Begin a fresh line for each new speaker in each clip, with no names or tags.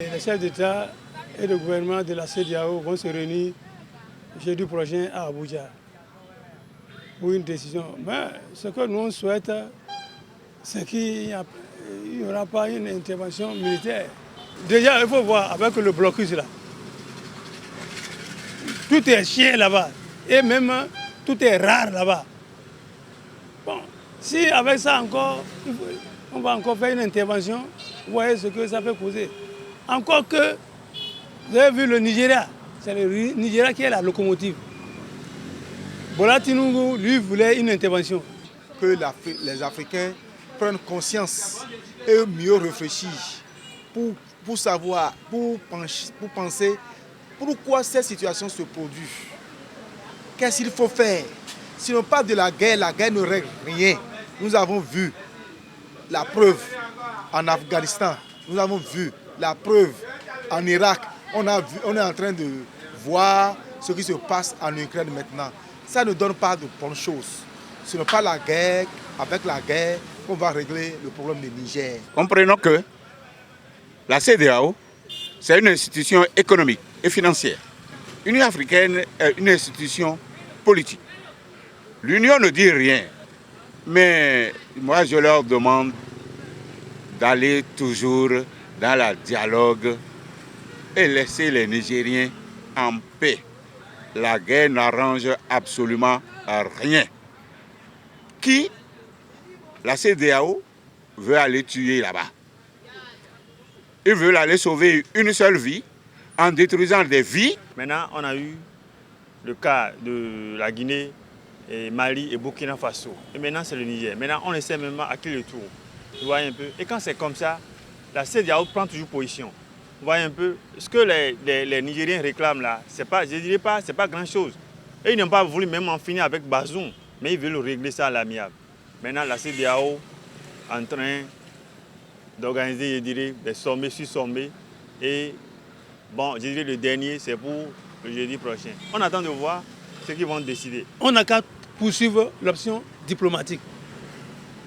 Les chefs d'État et de gouvernement de la CEDEAO vont se réunir jeudi prochain à Abuja pour une décision. Mais ce que nous on souhaite, c'est qu'il n'y aura pas une intervention militaire. Déjà, il faut voir avec le blocus là. Tout est cher là-bas. Et même tout est rare là-bas. Bon, si avec ça encore, on va encore faire une intervention, vous voyez ce que ça peut causer. Encore que, vous avez vu le Nigeria, c'est le Nigeria qui est la locomotive. Bola Tinubu, lui, voulait une intervention.
Que les Africains prennent conscience et mieux réfléchir pour savoir, pour penser pourquoi cette situation se produit. Qu'est-ce qu'il faut faire? Sinon pas de la guerre ne règle rien. Nous avons vu la preuve en Afghanistan, nous avons vu la preuve en Irak. On est en train de voir ce qui se passe en Ukraine maintenant. Ça ne donne pas de bonnes choses. Ce n'est pas la guerre, avec la guerre, qu'on va régler le problème du Niger.
Comprenons que la CEDEAO, c'est une institution économique et financière. L'Union africaine est une institution politique. L'Union ne dit rien, mais moi je leur demande d'aller toujours dans le dialogue et laisser les Nigériens en paix. La guerre n'arrange absolument rien. Qui, la CEDEAO, veut aller tuer là-bas? Ils veulent aller sauver une seule vie en détruisant des vies.
Maintenant, on a eu le cas de la Guinée, et Mali et Burkina Faso. Et maintenant, c'est le Niger. Maintenant, on essaie même à qui le tour. Vous voyez un peu. Et quand c'est comme ça, la CEDEAO prend toujours position. Vous voyez un peu. Ce que les Nigériens réclament là, c'est pas, je ne dirais pas, c'est pas grand-chose. Et ils n'ont pas voulu même en finir avec Bazoum, mais ils veulent régler ça à l'amiable. Maintenant, la CEDEAO en train d'organiser, je dirais, des sommets sur sommets. Et bon, je dirais le dernier, c'est pour le jeudi prochain. On attend de voir ce qu'ils vont décider.
On n'a qu'à poursuivre l'option diplomatique.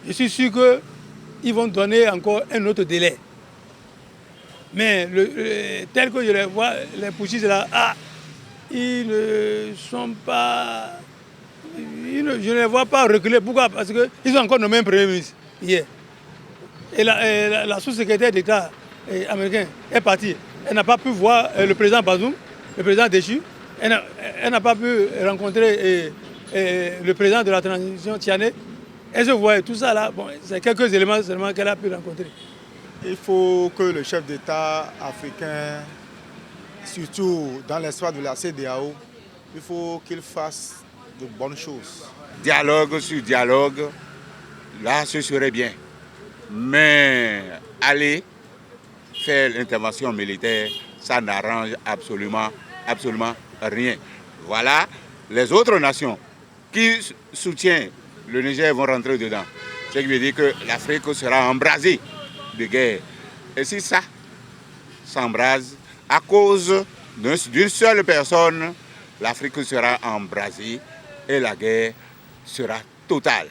Je suis sûr qu'ils vont donner encore un autre délai. Mais tel que je les vois, les poursuites là, ils ne sont pas... je ne les vois pas reculer. Pourquoi? Parce qu'ils ont encore nommé un premier ministre hier. Et la sous-secrétaire d'État américaine est partie. Elle n'a pas pu voir le président Bazoum, le président déchu. Elle n'a pas pu rencontrer le président de la transition Tiané. Et je vois tout ça là, bon, c'est quelques éléments seulement qu'elle a pu rencontrer.
Il faut que le chef d'État africain, surtout dans l'espace de la CEDEAO, il faut qu'il fasse de bonnes choses.
Dialogue sur dialogue, là ce serait bien. Mais aller faire l'intervention militaire, ça n'arrange absolument rien. Voilà, les autres nations qui soutiennent le Niger vont rentrer dedans. Ce qui veut dire que l'Afrique sera embrasée de guerre. Et si ça s'embrase à cause d'une seule personne, l'Afrique sera embrasée et la guerre sera totale.